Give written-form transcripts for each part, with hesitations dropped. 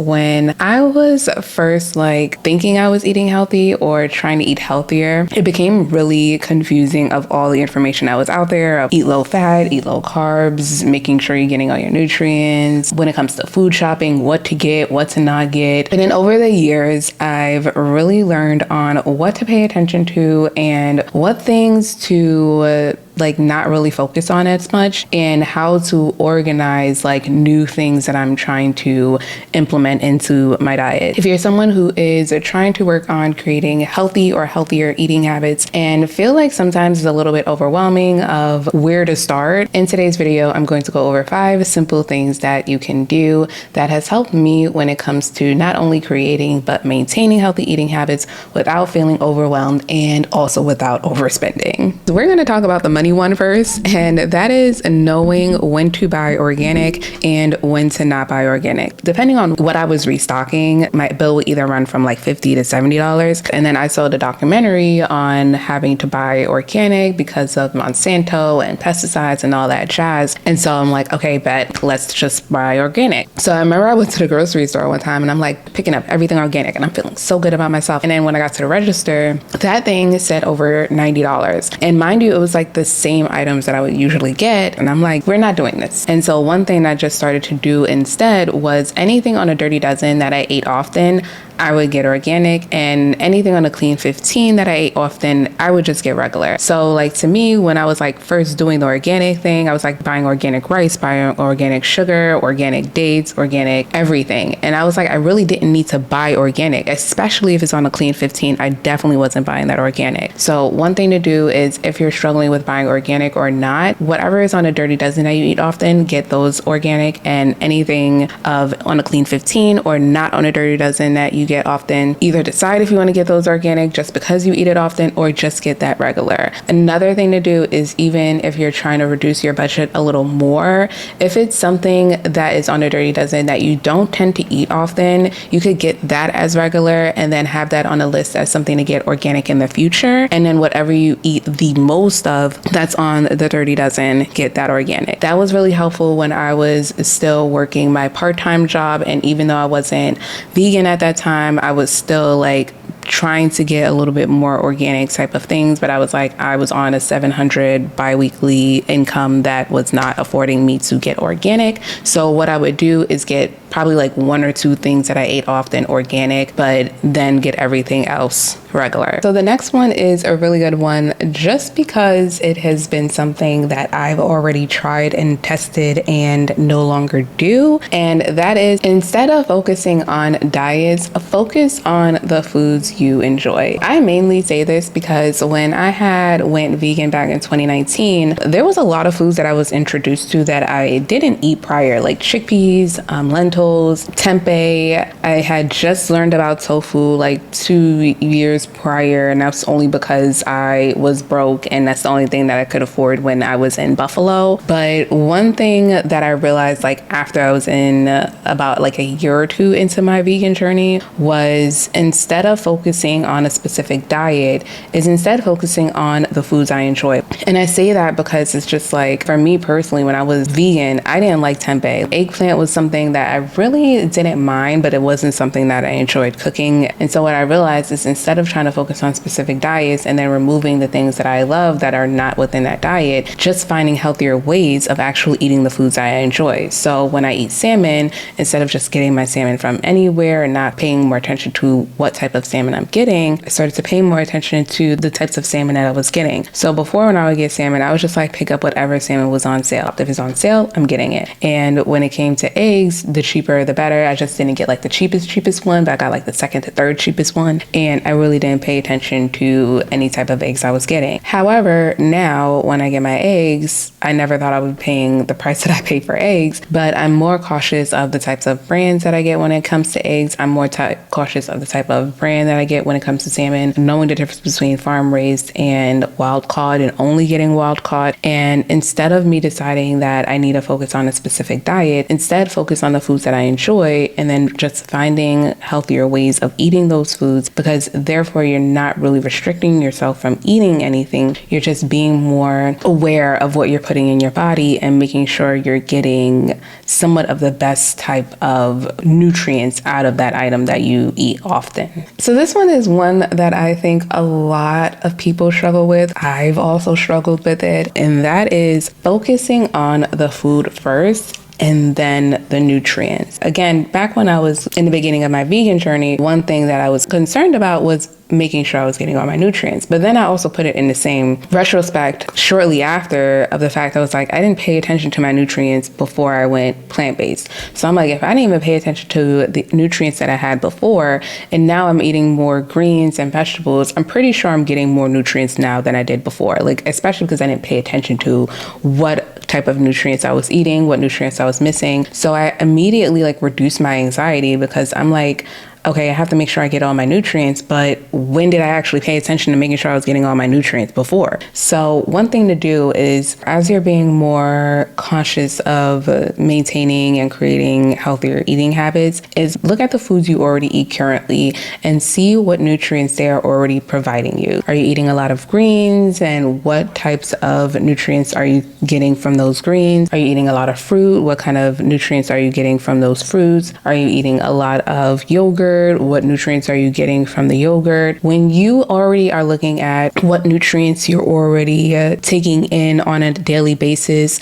When I was first like thinking I was eating healthy or trying to eat healthier, it became really confusing of all the information that was out there of eat low fat, eat low carbs, making sure you're getting all your nutrients. When it comes to food shopping, what to get, what to not get. And then over the years, I've really learned on what to pay attention to and what things to like not really focus on as much, and how to organize like new things that I'm trying to implement into my diet. If you're someone who is trying to work on creating healthy or healthier eating habits and feel like sometimes it's a little bit overwhelming of where to start, in today's video, I'm going to go over 5 simple things that you can do that has helped me when it comes to not only creating but maintaining healthy eating habits without feeling overwhelmed and also without overspending. So we're going to talk about the money one first, and that is knowing when to buy organic and when to not buy organic. Depending on what I was restocking, my bill would either run from like $50 to $70. And then I saw the documentary on having to buy organic because of Monsanto and pesticides and all that jazz. And so I'm like, okay, bet, let's just buy organic. So I remember I went to the grocery store one time and I'm like picking up everything organic and I'm feeling so good about myself. And then when I got to the register, that thing said over $90. And mind you, it was like the same items that I would usually get. And I'm like, we're not doing this. And so one thing I just started to do instead was anything on a Dirty Dozen that I ate often, I would get organic, and anything on a Clean 15 that I ate often, I would just get regular. So like to me, when I was like first doing the organic thing, I was like buying organic rice, buying organic sugar, organic dates, organic everything. And I was like, I really didn't need to buy organic, especially if it's on a Clean 15. I definitely wasn't buying that organic. So one thing to do is if you're struggling with buying organic or not, whatever is on a Dirty Dozen that you eat often, get those organic, and anything of on a Clean 15 or not on a Dirty Dozen that you get often, either decide if you want to get those organic just because you eat it often or just get that regular. Another thing to do is, even if you're trying to reduce your budget a little more, if it's something that is on a Dirty Dozen that you don't tend to eat often, you could get that as regular and then have that on a list as something to get organic in the future. And then whatever you eat the most of that's on the Dirty Dozen, get that organic. That was really helpful when I was still working my part-time job, and even though I wasn't vegan at that time, I was still like trying to get a little bit more organic type of things, but I was like, I was on a $700 bi-weekly income that was not affording me to get organic. So what I would do is get probably like 1 or 2 things that I ate often organic, but then get everything else regular. So the next one is a really good one just because it has been something that I've already tried and tested and no longer do. And that is, instead of focusing on diets, focus on the foods you enjoy. I mainly say this because when I went vegan back in 2019, there was a lot of foods that I was introduced to that I didn't eat prior, like chickpeas, lentils, tempeh. I had just learned about tofu like 2 years prior, and that's only because I was broke and that's the only thing that I could afford when I was in Buffalo. But one thing that I realized like after I was in about like a year or 2 into my vegan journey was, instead of focusing on a specific diet, is instead focusing on the foods I enjoy. And I say that because it's just like, for me personally, when I was vegan, I didn't like tempeh. Eggplant was something that I really didn't mind, but it wasn't something that I enjoyed cooking. And so what I realized is, instead of trying to focus on specific diets and then removing the things that I love that are not within that diet, just finding healthier ways of actually eating the foods I enjoy. So when I eat salmon, instead of just getting my salmon from anywhere and not paying more attention to what type of salmon I'm getting, I started to pay more attention to the types of salmon that I was getting. So before, when I would get salmon, I would just like pick up whatever salmon was on sale. If it's on sale, I'm getting it. And when it came to eggs, the cheaper the better. I just didn't get like the cheapest one, but I got like the second to third cheapest one. And I really didn't pay attention to any type of eggs I was getting. However, now when I get my eggs, I never thought I would be paying the price that I pay for eggs, but I'm more cautious of the types of brands that I get when it comes to eggs. I'm more cautious of the type of brand that I get when it comes to salmon, knowing the difference between farm raised and wild caught, and only constantly getting wild caught. And instead of me deciding that I need to focus on a specific diet, instead focus on the foods that I enjoy and then just finding healthier ways of eating those foods, because therefore you're not really restricting yourself from eating anything. You're just being more aware of what you're putting in your body and making sure you're getting somewhat of the best type of nutrients out of that item that you eat often. So this one is one that I think a lot of people struggle with. I've also struggled with it, and that is focusing on the food first and then the nutrients. Again, back when I was in the beginning of my vegan journey, one thing that I was concerned about was making sure I was getting all my nutrients. But then I also put it in the same retrospect shortly after of the fact I was like, I didn't pay attention to my nutrients before I went plant-based. So I'm like, if I didn't even pay attention to the nutrients that I had before, and now I'm eating more greens and vegetables, I'm pretty sure I'm getting more nutrients now than I did before. Like, especially because I didn't pay attention to what type of nutrients I was eating, what nutrients I was missing. So I immediately reduced my anxiety, because I'm like, okay, I have to make sure I get all my nutrients, but when did I actually pay attention to making sure I was getting all my nutrients before? So one thing to do is, as you're being more conscious of maintaining and creating healthier eating habits, is look at the foods you already eat currently and see what nutrients they are already providing you. Are you eating a lot of greens, and what types of nutrients are you getting from those greens? Are you eating a lot of fruit? What kind of nutrients are you getting from those fruits? Are you eating a lot of yogurt? What nutrients are you getting from the yogurt? When you already are looking at what nutrients you're already taking in on a daily basis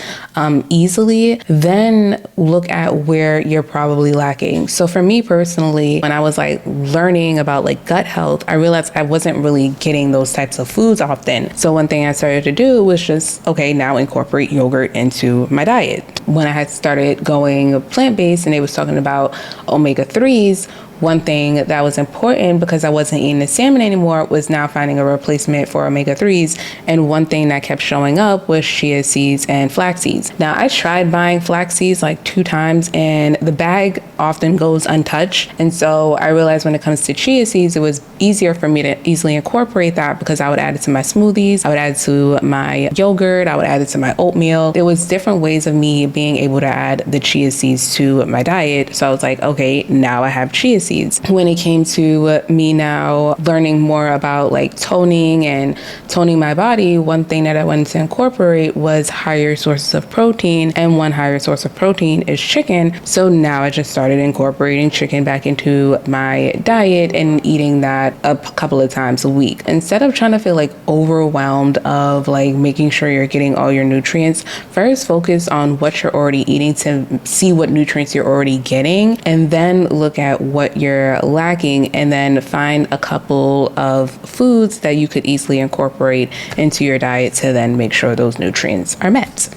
easily, then look at where you're probably lacking. So for me personally, when I was learning about gut health, I realized I wasn't really getting those types of foods often. So one thing I started to do was just, okay, now incorporate yogurt into my diet. When I had started going plant-based and they was talking about omega-3s, one thing that was important, because I wasn't eating the salmon anymore, was now finding a replacement for omega-3s. And one thing that kept showing up was chia seeds and flax seeds. Now, I tried buying flax seeds 2 times, and the bag often goes untouched. And so I realized when it comes to chia seeds, it was easier for me to easily incorporate that, because I would add it to my smoothies, I would add it to my yogurt, I would add it to my oatmeal. There was different ways of me being able to add the chia seeds to my diet. So I was like, okay, now I have chia seeds. When it came to me now learning more about toning and toning my body, one thing that I wanted to incorporate was higher sources of protein, and one higher source of protein is chicken. So now I just started incorporating chicken back into my diet and eating that a couple of times a week. Instead of trying to feel overwhelmed of making sure you're getting all your nutrients, first focus on what you're already eating to see what nutrients you're already getting, and then look at what you're lacking, and then find a couple of foods that you could easily incorporate into your diet to then make sure those nutrients are met.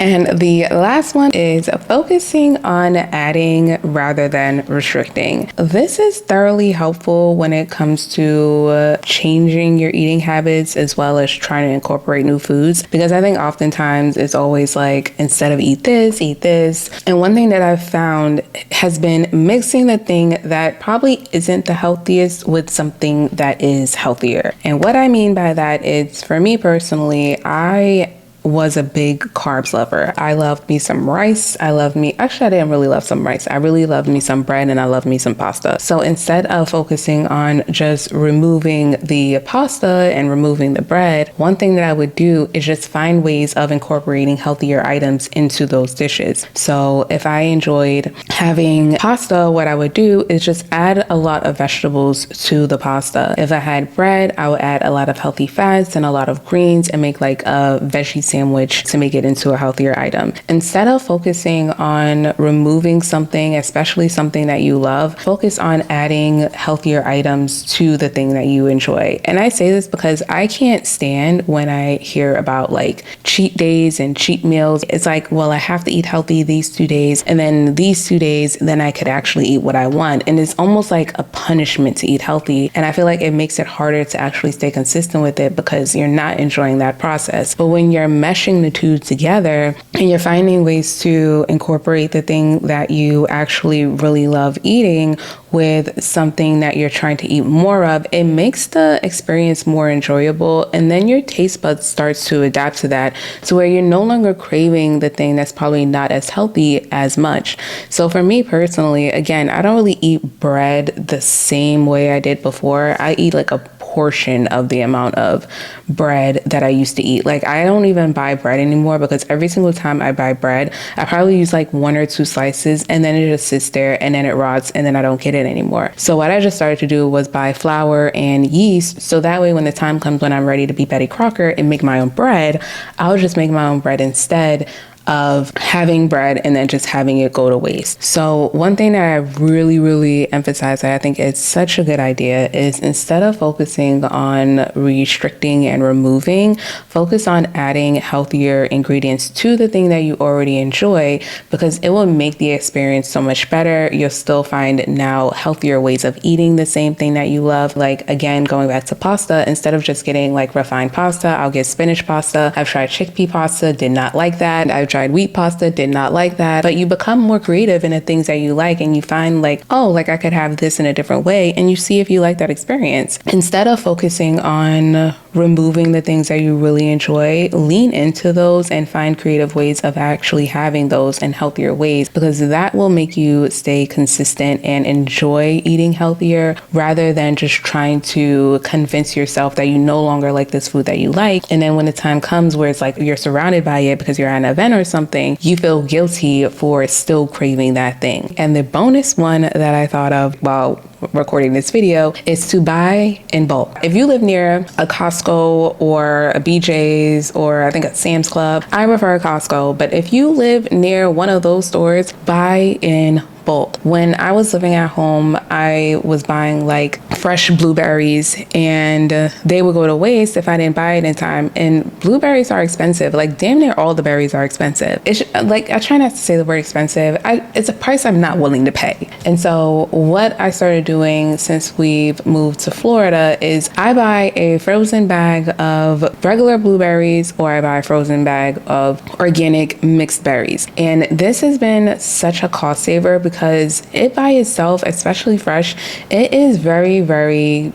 And the last one is focusing on adding rather than restricting. This is thoroughly helpful when it comes to changing your eating habits, as well as trying to incorporate new foods, because I think oftentimes it's always instead of eat this, eat this. And one thing that I've found has been mixing the thing that probably isn't the healthiest with something that is healthier. And what I mean by that is, for me personally, I was a big carbs lover. I loved me some rice. I didn't really love some rice. I really loved me some bread, and I loved me some pasta. So instead of focusing on just removing the pasta and removing the bread, one thing that I would do is just find ways of incorporating healthier items into those dishes. So if I enjoyed having pasta, what I would do is just add a lot of vegetables to the pasta. If I had bread, I would add a lot of healthy fats and a lot of greens, and make a veggie sandwich to make it into a healthier item. Instead of focusing on removing something, especially something that you love, focus on adding healthier items to the thing that you enjoy. And I say this because I can't stand when I hear about cheat days and cheat meals. It's well, I have to eat healthy these 2 days, and then these 2 days, then I could actually eat what I want. And it's almost like a punishment to eat healthy. And I feel like it makes it harder to actually stay consistent with it, because you're not enjoying that process. But when you're meshing the two together and you're finding ways to incorporate the thing that you actually really love eating with something that you're trying to eat more of, it makes the experience more enjoyable. And then your taste buds starts to adapt to that, to where you're no longer craving the thing that's probably not as healthy as much. So for me personally, again, I don't really eat bread the same way I did before. I eat like a portion of the amount of bread that I used to eat. Like, I don't even buy bread anymore, because every single time I buy bread, I probably use like 1 or 2 slices, and then it just sits there and then it rots, and then I don't get it anymore. So what I just started to do was buy flour and yeast, so that way when the time comes when I'm ready to be Betty Crocker and make my own bread, I'll just make my own bread instead of having bread and then just having it go to waste. So one thing that I really emphasize that I think is such a good idea is, instead of focusing on restricting and removing, focus on adding healthier ingredients to the thing that you already enjoy, because it will make the experience so much better. You'll still find now healthier ways of eating the same thing that you love. Like, again, going back to pasta, instead of just getting like refined pasta, I'll get spinach pasta. I've tried chickpea pasta, did not like that. I've tried wheat pasta, did not like that. But you become more creative in the things that you like, and you find like, oh, like I could have this in a different way, and you see if you like that experience. Instead of focusing on removing the things that you really enjoy, lean into those and find creative ways of actually having those in healthier ways, because that will make you stay consistent and enjoy eating healthier, rather than just trying to convince yourself that you no longer like this food that you like. And then when the time comes where it's like you're surrounded by it because you're at an event or something, you feel guilty for still craving that thing. And the bonus one that I thought of while recording this video is to buy in bulk. If you live near a Costco or a BJ's, or I think a Sam's Club, I prefer Costco, but if you live near one of those stores, buy in bulk. When I was living at home, I was buying like fresh blueberries, and they would go to waste if I didn't buy it in time. And blueberries are expensive. Like, damn near all the berries are expensive. It's like, I try not to say the word expensive. It's a price I'm not willing to pay. And so what I started doing since we've moved to Florida is I buy a frozen bag of regular blueberries, or I buy a frozen bag of organic mixed berries. And this has been such a cost saver, because it by itself, especially fresh, it is very,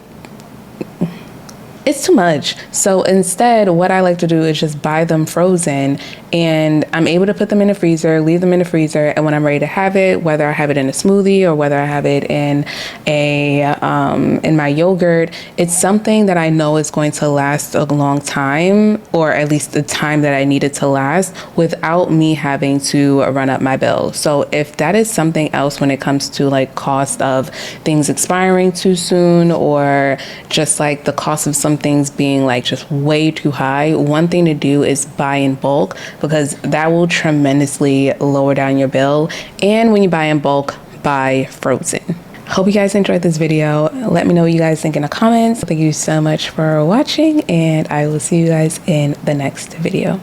it's too much. So instead, what I like to do is just buy them frozen, and I'm able to put them in the freezer, leave them in the freezer, and when I'm ready to have it, whether I have it in a smoothie or whether I have it in in my yogurt, it's something that I know is going to last a long time, or at least the time that I need it to last, without me having to run up my bill. So if that is something else when it comes to like cost of things expiring too soon, or just like the cost of some things being like just way too high, one thing to do is buy in bulk, because that will tremendously lower down your bill. And when you buy in bulk, buy frozen. Hope you guys enjoyed this video. Let me know what you guys think in the comments. Thank you so much for watching, and I will see you guys in the next video.